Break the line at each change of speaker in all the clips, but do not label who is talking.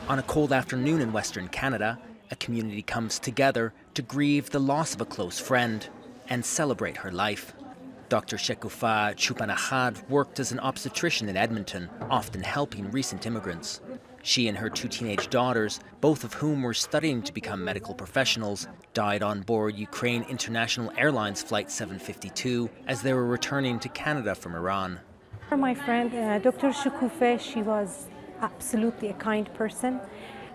On a cold afternoon in Western Canada, a community comes together to grieve the loss of a close friend and celebrate her life. Dr. Shekufa Chupanahad worked as an obstetrician in Edmonton, often helping recent immigrants. She and her 2 teenage daughters, both of whom were studying to become medical professionals, died on board Ukraine International Airlines Flight 752 as they were returning to Canada from Iran.
My friend, Dr. Shekufa, she was absolutely a kind person.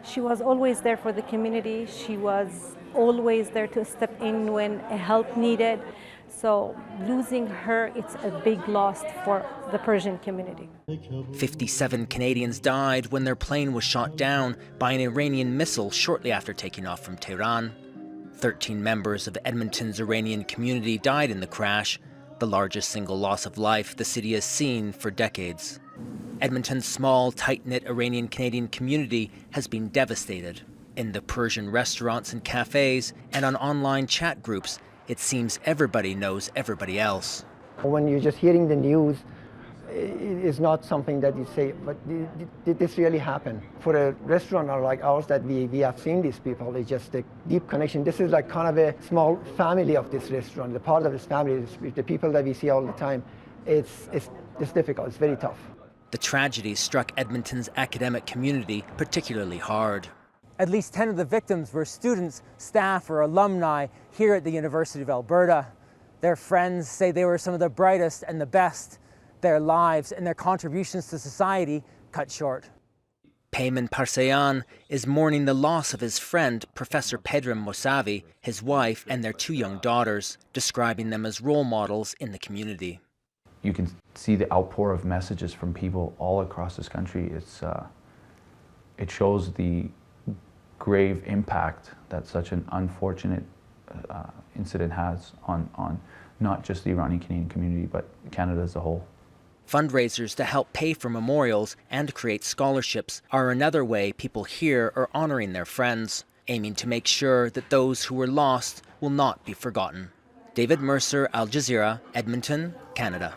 She was always there for the community. She was always there to step in when help needed. So losing her, it's a big loss for the Persian community.
57 Canadians died when their plane was shot down by an Iranian missile shortly after taking off from Tehran. 13 members of Edmonton's Iranian community died in the crash, the largest single loss of life the city has seen for decades. Edmonton's small, tight-knit Iranian-Canadian community has been devastated. In the Persian restaurants and cafes and on online chat groups, it seems everybody knows everybody else.
When you're just hearing the news, it is not something that you say, but did this really happen? For a restaurant like ours that we have seen these people, it's just a deep connection. This is like kind of a small family of this restaurant. The part of this family is the people that we see all the time. It's difficult, it's very tough.
The tragedy struck Edmonton's academic community particularly hard.
At least 10 of the victims were students, staff, or alumni here at the University of Alberta. Their friends say they were some of the brightest and the best. Their lives and their contributions to society cut short.
Payman Parsayan is mourning the loss of his friend, Professor Pedram Mosavi, his wife, and their 2 young daughters, describing them as role models in the community.
You can see the outpour of messages from people all across this country. It shows the grave impact that such an unfortunate incident has on not just the Iranian Canadian community, but Canada as a whole.
Fundraisers to help pay for memorials and create scholarships are another way people here are honoring their friends, aiming to make sure that those who were lost will not be forgotten. David Mercer, Al Jazeera, Edmonton, Canada.